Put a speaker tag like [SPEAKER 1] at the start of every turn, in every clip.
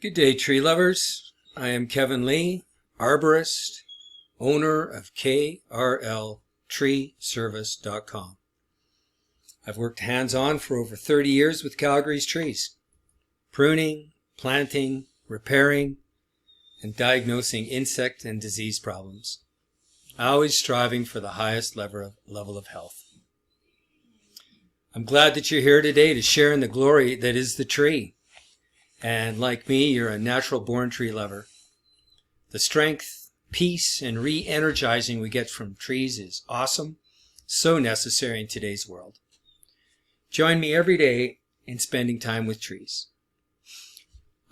[SPEAKER 1] Good day, tree lovers. I am Kevin Lee, Arborist, owner of KRL Tree Service.com. I've worked hands-on for over 30 years with Calgary's trees, pruning, planting, repairing, and diagnosing insect and disease problems, always striving for the highest level of health. I'm glad that you're here today to share in the glory that is the tree. And like me, you're a natural-born tree lover. The strength, peace, and re-energizing we get from trees is awesome, so necessary in today's world. Join me every day in spending time with trees.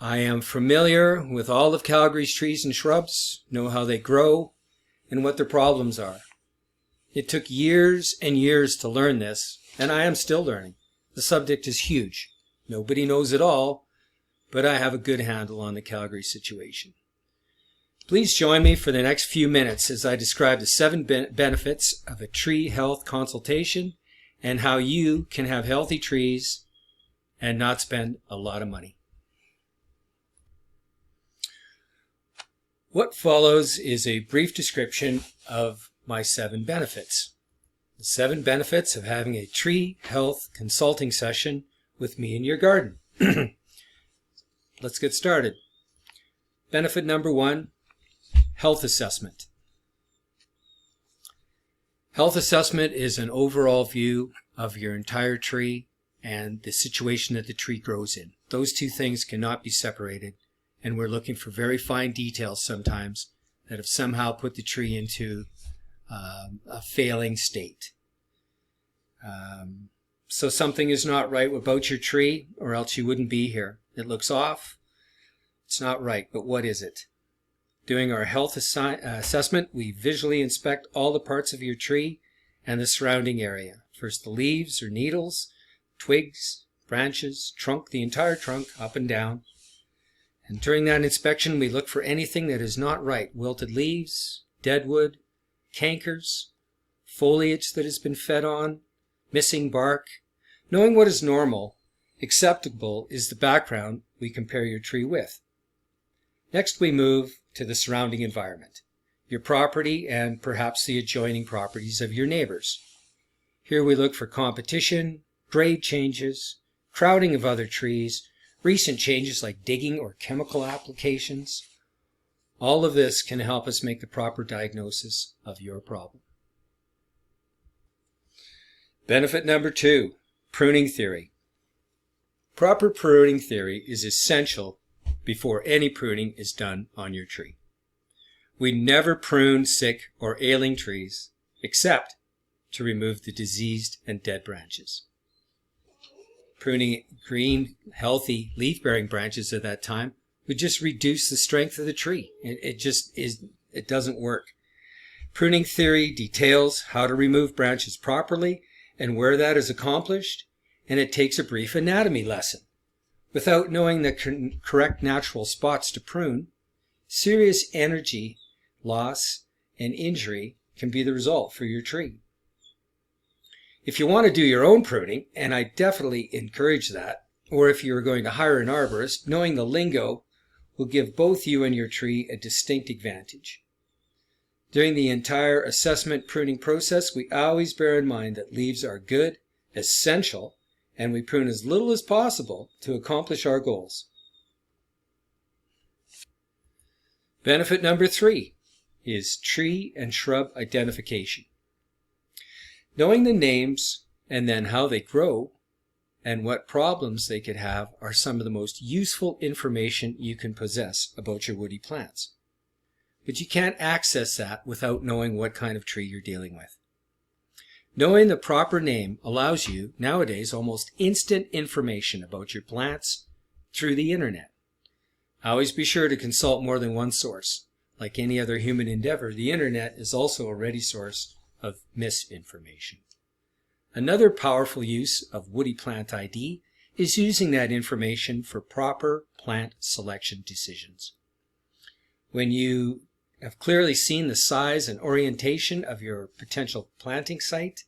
[SPEAKER 1] I am familiar with all of Calgary's trees and shrubs, know how they grow, and what their problems are. It took years and years to learn this, and I am still learning. The subject is huge. Nobody knows it all, but I have a good handle on the Calgary situation. Please join me for the next few minutes as I describe the 7 benefits of a tree health consultation and how you can have healthy trees and not spend a lot of money. What follows is a brief description of my 7 benefits. The 7 benefits of having a tree health consulting session with me in your garden. Let's get started. Benefit number 1, health assessment. Health assessment is an overall view of your entire tree and the situation that the tree grows in. Those two things cannot be separated, and we're looking for very fine details sometimes that have somehow put the tree into a failing state. So something is not right about your tree, or else you wouldn't be here. It looks off. It's not right, but what is it? During our health assessment, we visually inspect all the parts of your tree and the surrounding area. First the leaves or needles, twigs, branches, trunk, the entire trunk, up and down. And during that inspection, we look for anything that is not right. Wilted leaves, deadwood, cankers, foliage that has been fed on, missing bark. Knowing what is normal, acceptable is the background we compare your tree with. Next, we move to the surrounding environment, your property and perhaps the adjoining properties of your neighbors. Here we look for competition, grade changes, crowding of other trees, recent changes like digging or chemical applications. All of this can help us make the proper diagnosis of your problem. Benefit number 2, pruning theory. Proper pruning theory is essential before any pruning is done on your tree. We never prune sick or ailing trees except to remove the diseased and dead branches. Pruning green, healthy, leaf-bearing branches at that time would just reduce the strength of the tree. It doesn't work. Pruning theory details how to remove branches properly and where that is accomplished, and it takes a brief anatomy lesson. Without knowing the correct natural spots to prune, serious energy loss and injury can be the result for your tree. If you want to do your own pruning, and I definitely encourage that, or if you're going to hire an arborist, knowing the lingo will give both you and your tree a distinct advantage. During the entire assessment pruning process, we always bear in mind that leaves are good, essential, and we prune as little as possible to accomplish our goals. Benefit number 3 is tree and shrub identification. Knowing the names and then how they grow and what problems they could have are some of the most useful information you can possess about your woody plants. But you can't access that without knowing what kind of tree you're dealing with. Knowing the proper name allows you, nowadays, almost instant information about your plants through the internet. Always be sure to consult more than one source. Like any other human endeavor, the internet is also a ready source of misinformation. Another powerful use of Woody Plant ID is using that information for proper plant selection decisions. When you have clearly seen the size and orientation of your potential planting site,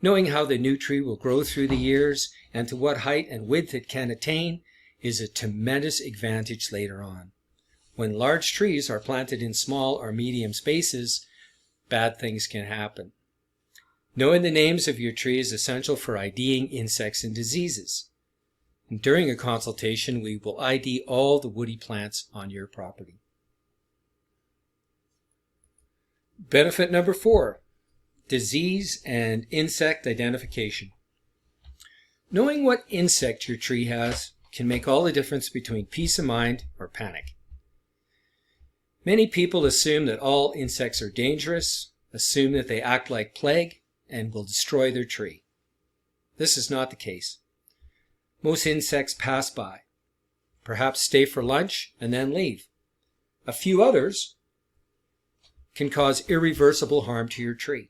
[SPEAKER 1] knowing how the new tree will grow through the years and to what height and width it can attain is a tremendous advantage later on. When large trees are planted in small or medium spaces, bad things can happen. Knowing the names of your tree is essential for IDing insects and diseases. And during a consultation, we will ID all the woody plants on your property. Benefit number 4, disease and insect identification. Knowing what insect your tree has can make all the difference between peace of mind or panic. Many people assume that all insects are dangerous, assume that they act like plague, and will destroy their tree. This is not the case. Most insects pass by, perhaps stay for lunch and then leave. A few others can cause irreversible harm to your tree.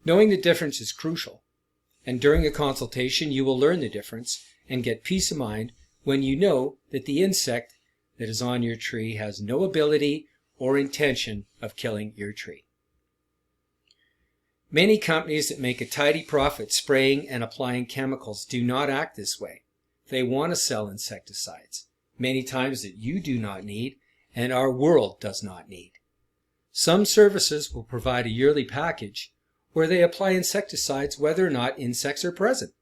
[SPEAKER 1] Knowing the difference is crucial, and during a consultation you will learn the difference and get peace of mind when you know that the insect that is on your tree has no ability or intention of killing your tree. Many companies that make a tidy profit spraying and applying chemicals do not act this way. They want to sell insecticides, many times that you do not need and our world does not need. Some services will provide a yearly package where they apply insecticides whether or not insects are present.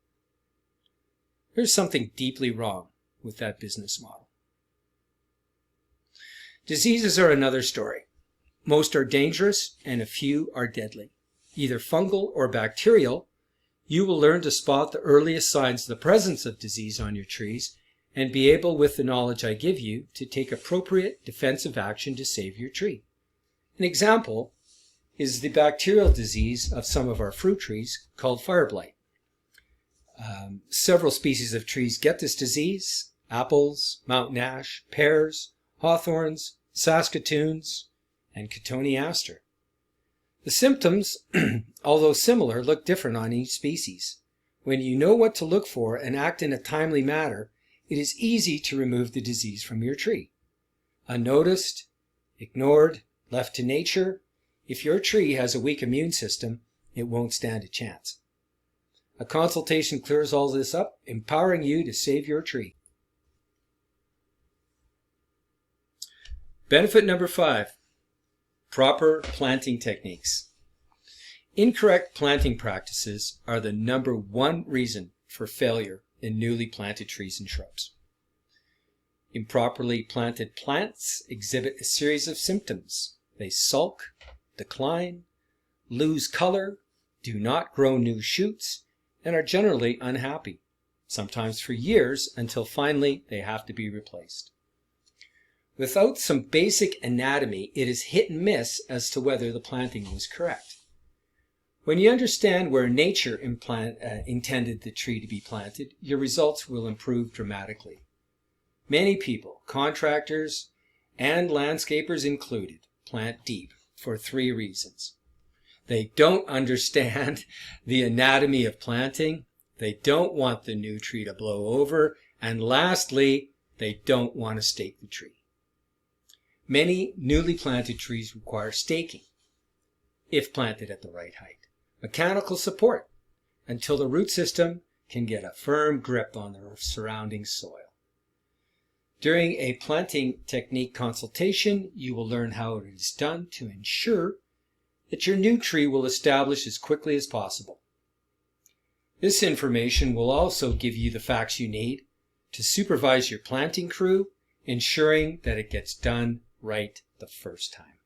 [SPEAKER 1] There's something deeply wrong with that business model. Diseases are another story. Most are dangerous and a few are deadly. Either fungal or bacterial, you will learn to spot the earliest signs of the presence of disease on your trees and be able, with the knowledge I give you, to take appropriate defensive action to save your tree. An example is the bacterial disease of some of our fruit trees called fire blight. Several species of trees get this disease: apples, mountain ash, pears, hawthorns, saskatoons, and cotoneaster. The symptoms, although similar, look different on each species. When you know what to look for and act in a timely manner, it is easy to remove the disease from your tree. Unnoticed, ignored, left to nature, if your tree has a weak immune system, it won't stand a chance. A consultation clears all this up, empowering you to save your tree. Benefit number 5. Proper planting techniques. Incorrect planting practices are the number 1 reason for failure in newly planted trees and shrubs. Improperly planted plants exhibit a series of symptoms. They sulk, decline, lose color, do not grow new shoots, and are generally unhappy, sometimes for years, until finally they have to be replaced. Without some basic anatomy, it is hit and miss as to whether the planting was correct. When you understand where nature intended the tree to be planted, your results will improve dramatically. Many people, contractors and landscapers included, plant deep for 3 reasons. They don't understand the anatomy of planting, they don't want the new tree to blow over, and lastly, they don't want to stake the tree. Many newly planted trees require staking, if planted at the right height, mechanical support until the root system can get a firm grip on the surrounding soil. During a planting technique consultation, you will learn how it is done to ensure that your new tree will establish as quickly as possible. This information will also give you the facts you need to supervise your planting crew, ensuring that it gets done right the first time.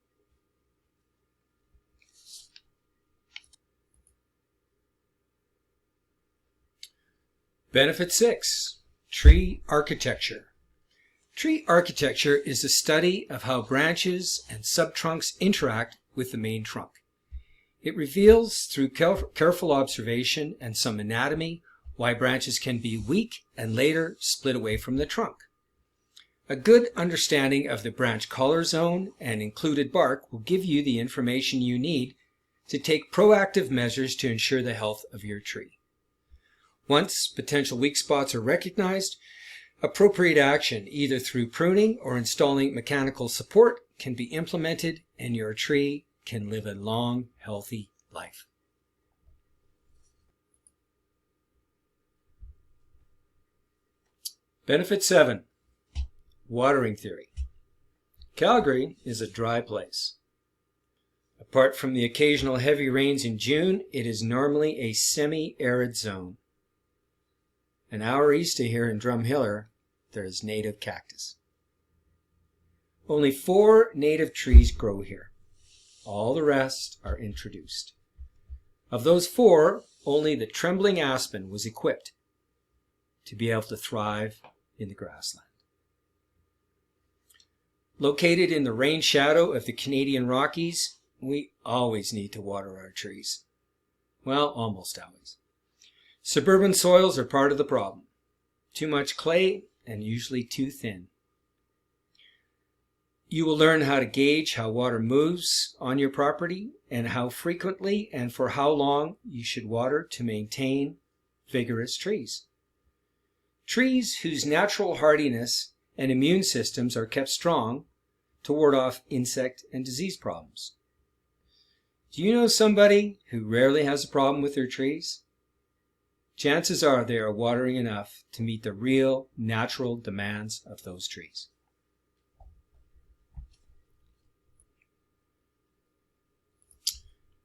[SPEAKER 1] Benefit 6. Tree architecture. Tree architecture is the study of how branches and subtrunks interact with the main trunk. It reveals, through careful observation and some anatomy, why branches can be weak and later split away from the trunk. A good understanding of the branch collar zone and included bark will give you the information you need to take proactive measures to ensure the health of your tree. Once potential weak spots are recognized, appropriate action, either through pruning or installing mechanical support, can be implemented and your tree can live a long, healthy life. Benefit 7. Watering Theory. Calgary is a dry place. Apart from the occasional heavy rains in June, it is normally a semi-arid zone. An hour east of here in Drumhiller, there is native cactus. Only 4 native trees grow here. All the rest are introduced. Of those 4, only the trembling aspen was equipped to be able to thrive in the grassland. Located in the rain shadow of the Canadian Rockies, we always need to water our trees. Well, almost always. Suburban soils are part of the problem. Too much clay and usually too thin. You will learn how to gauge how water moves on your property and how frequently and for how long you should water to maintain vigorous trees. Trees whose natural hardiness and immune systems are kept strong to ward off insect and disease problems. Do you know somebody who rarely has a problem with their trees? Chances are they are watering enough to meet the real natural demands of those trees.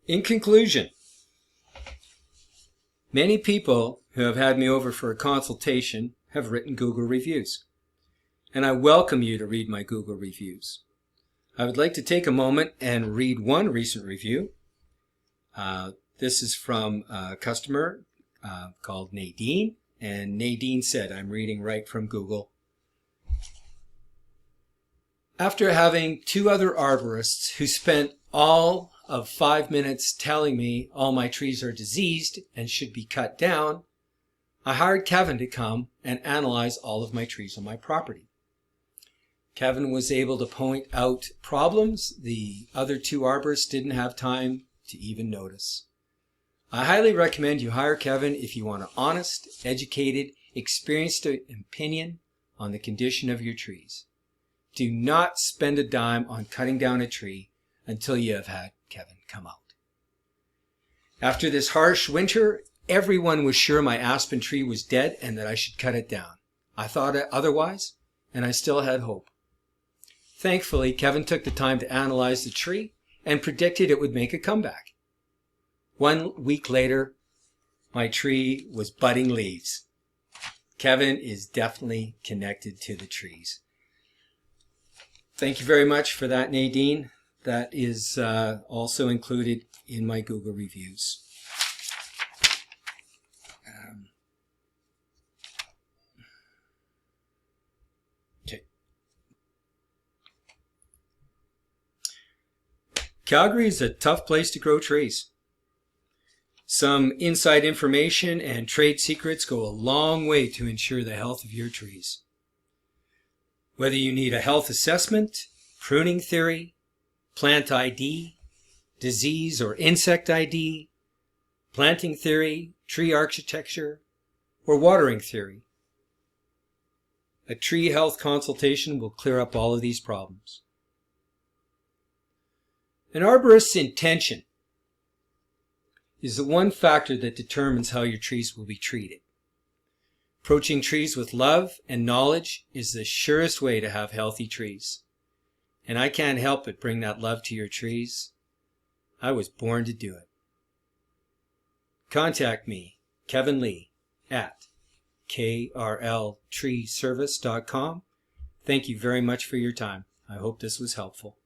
[SPEAKER 1] In conclusion, many people who have had me over for a consultation have written Google reviews, and I welcome you to read my Google reviews. I would like to take a moment and read one recent review. This is from a customer called Nadine, and Nadine said, I'm reading right from Google. After having 2 other arborists who spent all of 5 minutes telling me all my trees are diseased and should be cut down, I hired Kevin to come and analyze all of my trees on my property. Kevin was able to point out problems the other 2 arborists didn't have time to even notice. I highly recommend you hire Kevin if you want an honest, educated, experienced opinion on the condition of your trees. Do not spend a dime on cutting down a tree until you have had Kevin come out. After this harsh winter, everyone was sure my aspen tree was dead and that I should cut it down. I thought otherwise, and I still had hope. Thankfully, Kevin took the time to analyze the tree and predicted it would make a comeback. 1 week later, my tree was budding leaves. Kevin is definitely connected to the trees. Thank you very much for that, Nadine. That is also included in my Google reviews. Okay. Calgary is a tough place to grow trees. Some inside information and trade secrets go a long way to ensure the health of your trees. Whether you need a health assessment, pruning theory, plant ID, disease or insect ID, planting theory, tree architecture, or watering theory, a tree health consultation will clear up all of these problems. An arborist's intention is the one factor that determines how your trees will be treated. Approaching trees with love and knowledge is the surest way to have healthy trees. And I can't help but bring that love to your trees. I was born to do it. Contact me, Kevin Lee, at KRL Tree Service.com. Thank you very much for your time. I hope this was helpful.